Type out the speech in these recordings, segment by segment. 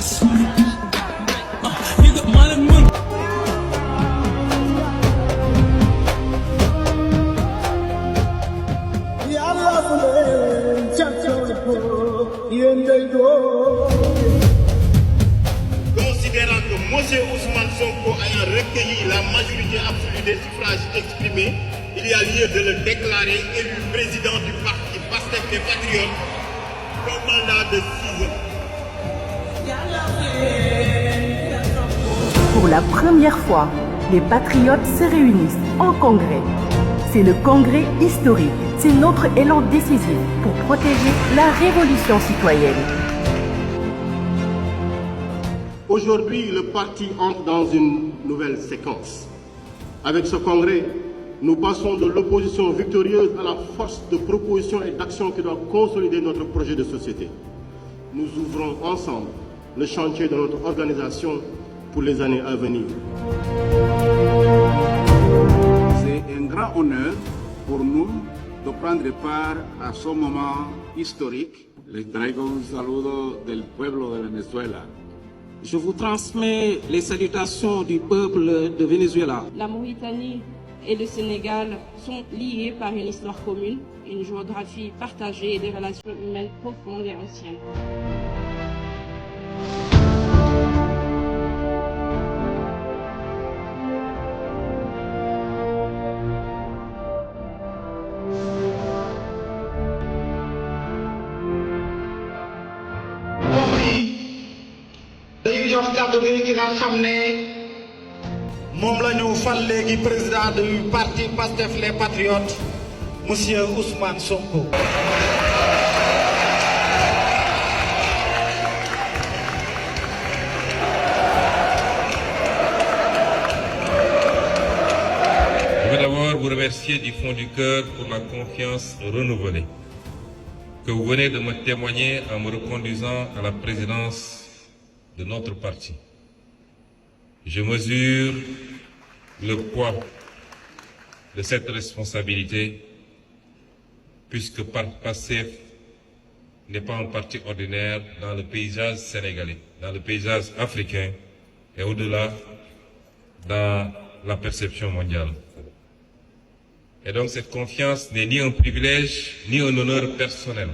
boss. You got money. Considérant que M. Ousmane Sonko ayant recueilli la majorité absolue des suffrages exprimés, il y a lieu de le déclarer élu président du parti Pastef les Patriotes pour un mandat de 6 ans. Pour la première fois, les patriotes se réunissent en congrès. C'est le congrès historique. C'est notre élan décisif pour protéger la révolution citoyenne. Aujourd'hui, le parti entre dans une nouvelle séquence. Avec ce congrès, nous passons de l'opposition victorieuse à la force de proposition et d'action qui doit consolider notre projet de société. Nous ouvrons ensemble le chantier de notre organisation pour les années à venir. C'est un grand honneur pour nous de prendre part à ce moment historique. Les traigo un saludo del pueblo de Venezuela. Je vous transmets les salutations du peuple de Venezuela. La Mauritanie et le Sénégal sont liés par une histoire commune, une géographie partagée et des relations humaines profondes et anciennes. dañuy jox kàddu gi ki nga xam ne moom la ñu fal léegi président du parti Pastef les Patriotes monsieur Ousmane Sonko. Je veux d'abord vous remercier du fond du cœur pour la confiance renouvelée que vous venez de me témoigner en me reconduisant à la présidence de notre parti. Je mesure le poids de cette responsabilité puisque Pastef n'est pas un parti ordinaire dans le paysage sénégalais, dans le paysage africain et au-delà dans la perception mondiale. Et donc cette confiance n'est ni un privilège ni un honneur personnel.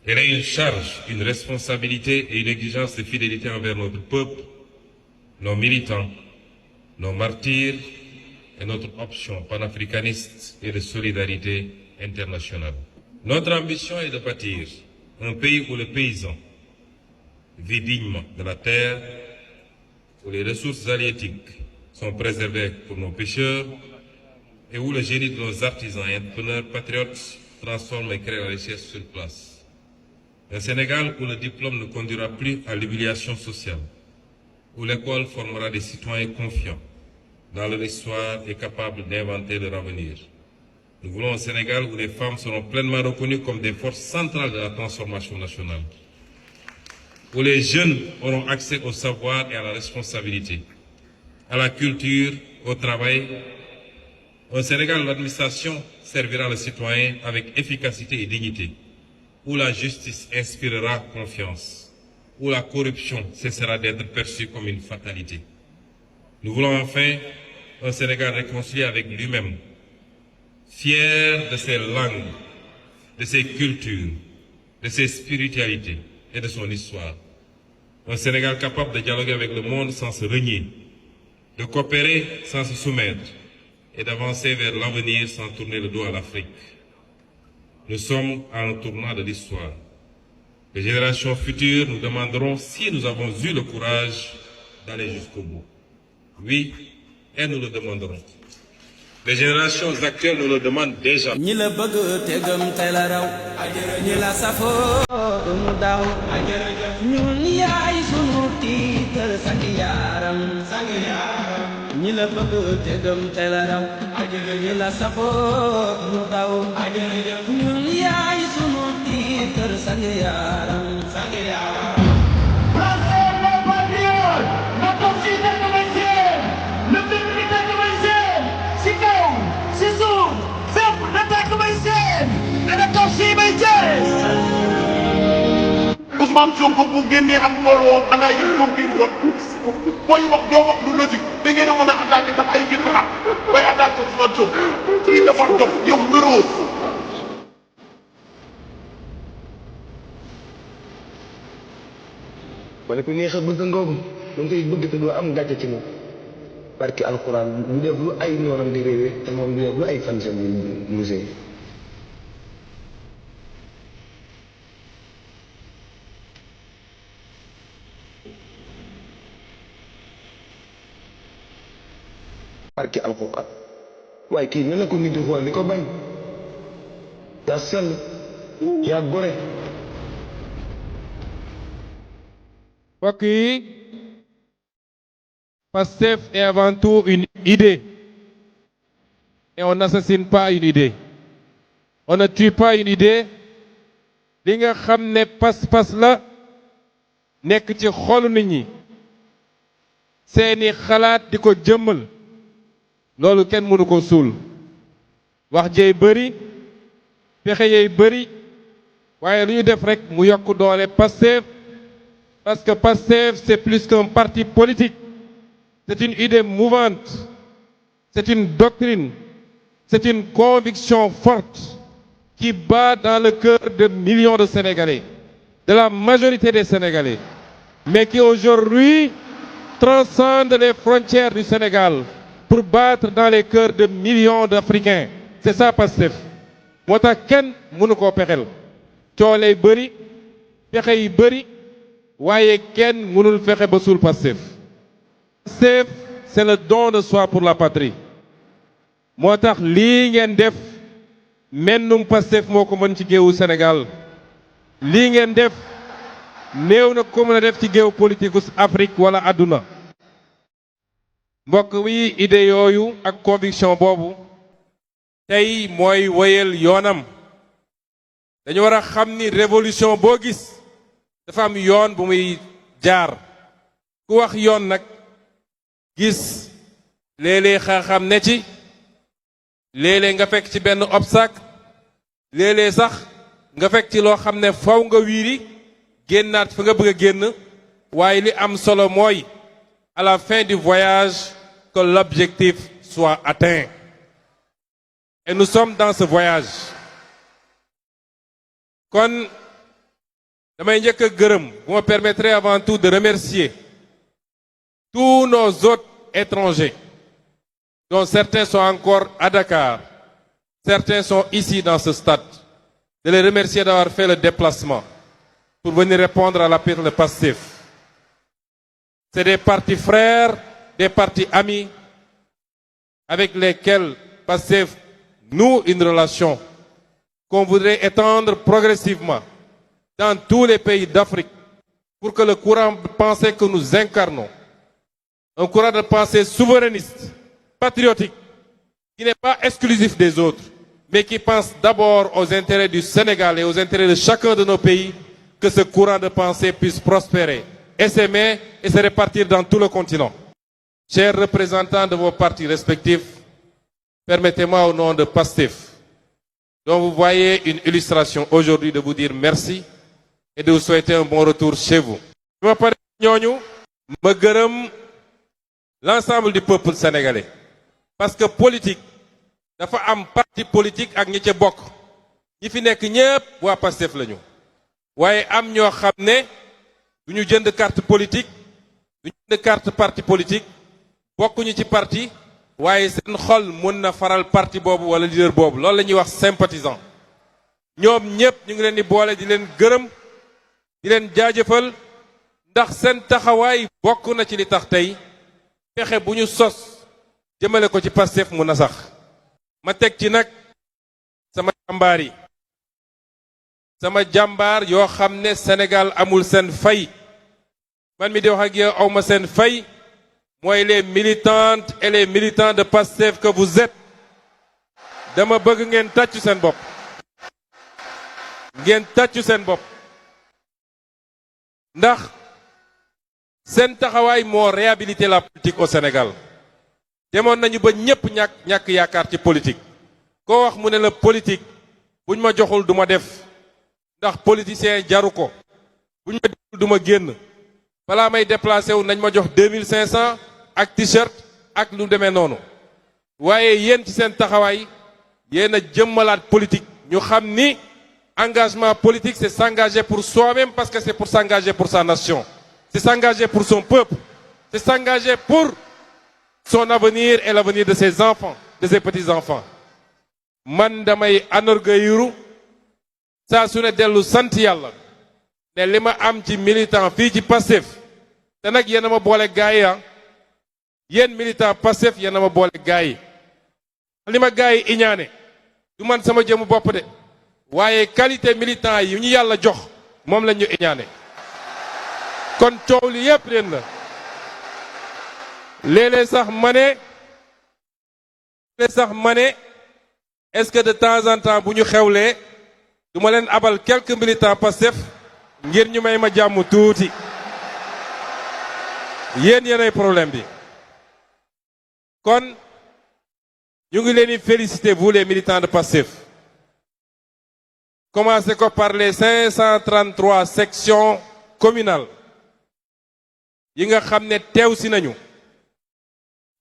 Elle est une charge, une responsabilité et une exigence de fidélité envers notre peuple, nos militants, nos martyrs et notre option panafricaniste et de solidarité internationale. Notre ambition est de bâtir un pays où le paysan vit dignement de la terre, où les ressources halieutiques sont préservées pour nos pêcheurs et où le génie de nos artisans et entrepreneurs patriotes transforme et crée la richesse sur place. Un Sénégal où le diplôme ne conduira plus à l'humiliation sociale, où l'école formera des citoyens confiants dans leur histoire et capables d'inventer leur avenir. Nous voulons un Sénégal où les femmes seront pleinement reconnues comme des forces centrales de la transformation nationale, où les jeunes auront accès au savoir et à la responsabilité, à la culture, au travail. Un Sénégal où l'administration servira le citoyen avec efficacité et dignité, où la justice inspirera confiance, où la corruption cessera d'être perçue comme une fatalité. Nous voulons enfin un Sénégal réconcilié avec lui-même, fier de ses langues, de ses cultures, de ses spiritualités et de son histoire. Un Sénégal capable de dialoguer avec le monde sans se renier, de coopérer sans se soumettre et d'avancer vers l'avenir sans tourner le dos à l'Afrique. Nous sommes à un tournant de l'histoire. Les générations futures nous demanderont si nous avons eu le courage d'aller jusqu'au bout. Oui, et nous le demanderons. Les générations actuelles nous le demandent déjà. ñi la bëgg te gëm te la raw ñi la safoo mu daw ñun yaay sunu tiital sang yaaram ñi la bëgg te gëm te la raw ñi la safoo mu daw ñun yaay sunu tiital sang yaaram Ousmane Sonko bu génnee ak mbooloo da ngay gis moom kii woon booy wax doo wax lu logique da ngeen a mën a attaqué sax ay gis xalaat bay attaqué Ousmane Sonko kii dafa dof yow wéroo. wala ku neex a bëgg ngoogu da nga koy bëgg te doo am gàcce ci moom barki alxuraan du def lu ay noonam di réewee te moom du def lu ay fansam yi musée barki alxuraan waaye kii ne la ko nit di xool ni ko bañ yaa sell yaa gore. mbokk yi Pastef est avant tout une idée et on n'assassine pas une idée, on ne tue pas une idée. li nga xam ne pas-pas la nekk ci xolu nit ñi seeni xalaat di ko jëmmal loolu kenn mënu ko suul wax jey bëri pexe yey bëri waaye lu ñu def rek mu yokk doole Pastef. Parce que Pastef, c'est plus qu'un parti politique. C'est une idée mouvante. C'est une doctrine. C'est une conviction forte qui bat dans le cœur de millions de Sénégalais, de la majorité des Sénégalais, mais qui aujourd'hui transcende les frontières du Sénégal pour battre dans les cœurs de millions d'Africains. C'est ça Pastef. moo tax kenn mënu koo pexel cooley bëri pexe yi bëri waaye kenn mënul fexe ba suul Pastef. Pastef c'est le don de soi pour la patrie moo tax lii ngeen def mennum Pastef moo ko mën ci géewu Sénégal lii ngeen def néew na ko mën a def ci géew politique Afrique wala àdduna. mbokk wi idée yooyu ak conviction boobu tey mooy wéyal yoonam dañu war a xam ni révolution boo gis dafa am yoon bu muy jaar ku wax yoon nag gis léeg-léeg xam ne ci léeg-léeg nga fekk ci benn obstacle léeg-léeg sax nga fekk ci loo xam ne faw nga wiiri génnaat fa nga bëgg a génn waaye li am solo mooy à la fin du voyage que l'objectif soit atteint. Et nous sommes dans ce voyage. Kon damay njëkk a gërëm, vous me permettrez avant tout de remercier tous nos autres étrangers, dont certains sont encore à Dakar, certains sont ici dans ce stade, de les remercier d'avoir fait le déplacement pour venir répondre à l'appel de Pastef. C'est des partis frères, des partis amis, avec lesquels Pastef noue une relation qu'on voudrait étendre progressivement dans tous les pays d'Afrique pour que le courant de pensée que nous incarnons, un courant de pensée souverainiste, patriotique, qui n'est pas exclusif des autres, mais qui pense d'abord aux intérêts du Sénégal et aux intérêts de chacun de nos pays, que ce courant de pensée puisse prospérer, essaimer et se répartir dans tout le continent. Chers représentants de vos partis respectifs, permettez-moi au nom de Pastef, dont vous voyez une illustration aujourd'hui, de vous dire merci et de vous souhaiter un bon retour chez vous. Je me parle ñooñu ma gërëm l'ensemble du peuple sénégalais parce que politique dafa am parti politique ak ñi ca bokk ñi fi nekk ñépp waa Pastef lañu waaye am ñoo xam ne du ñu jënd carte politique du ñu jënd carte parti politique bokkuñu ci parti waaye seen xol mën na faral parti boobu wala leader boobu loolu la ñuy wax sympathisant ñoom ñépp ñu ngi leen di boole di leen gërëm di leen jaajëfal ndax seen taxawaay bokk na ci li tax tey pexe bu ñu sos jëmale ko ci Pastef mu na sax ma teg ci nag sama jàmbaar yi sama jàmbaar yoo xam ne Sénégal amul seen fay man mi di wax ak yow awma seen fay mooy les militantes et les militants de Pastef que vous êtes dama bëgg ngeen tàccu seen bopp ngeen tàccu seen bopp ndax seen taxawaay moo réhabilité la politique au Sénégal demoon nañu ba ñépp ñàkk yaakaar ci politique koo wax mu ne la politique buñ ma joxul du ma def ndax politicien jaru ko buñ ma déglu du ma génn balaa may déplacé wu nañ ma jox 2500 ak t-shirt ak lu demee noonu waaye yéen ci seen taxawaay yéen a jëmmalaat politique ñu xam ni engagement politique c'est s'engager pour soi-même parce que c'est pour s'engager pour sa nation c'est s'engager pour son peuple c'est s'engager pour son avenir et l'avenir de ses enfants de ses petits-enfants man damay anorgueilliru saa su ne dellu sant yàlla ne li ma am ci militant fii ci Pastef te nag yéen a ma boole gaay yi yéen militant Pastef yéen a ma boole gaay yi li ma gaay yi iñaane du man sama jëmu bopp de waaye qualité militant yi ñu yàlla jox moom lañ ñu iñaane kon coow li yépp leen la léeg-léeg sax ma ne est-ce que de temps en temps bu ñu xewlee du ma leen abal quelques militants Pastef ngir ñu may ma jàmm tuuti yéenay problème bi kon ñu ngi leen di féliciter vous les militants de Pastef commencez ko par les 533 sections communales yi nga xam ne teew si nañu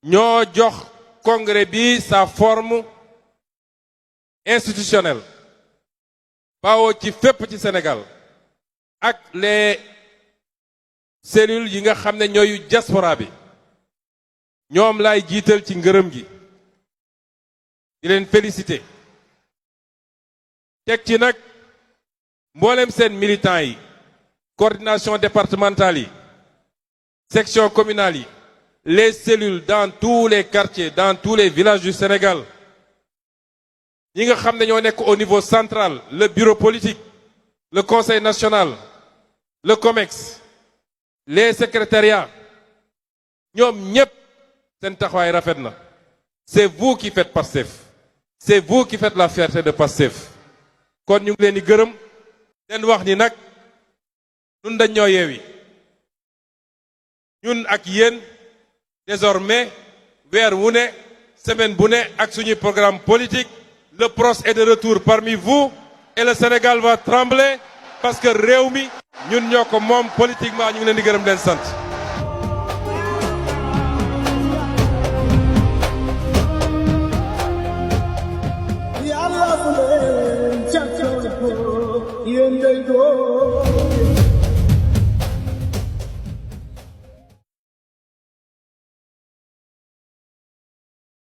ñoo jox congrès bi sa forme institutionnelle bawoo ci fépp ci Sénégal ak les cellules yi nga xam ne ñooyu diaspora bi ñoom laay jiital ci ngërëm gi di leen féliciter teg ci nag mboolem seen militants yi coordination départementale yi section communale yi les cellules dans tous les quartiers dans tous les villages du Sénégal ñi nga xam ne ñoo nekk au niveau central le bureau politique le conseil national le COMEX les secrétariats ñoom ñépp seen taxawaay rafet na c'est vous qui faites Pastef c'est vous qui faites la fierté de Pastef kon ñu ngi leen di gërëm leen wax ni nag ñun dañ ñoo yeewi ñun ak yéen désormais weer wu ne semaine bu ne ak suñuy programme politique le PROS est de retour parmi vous et le Sénégal va trembler parce que réew mi ñun ñoo ko moom politiquement ñu ngi leen di gërëm leen sant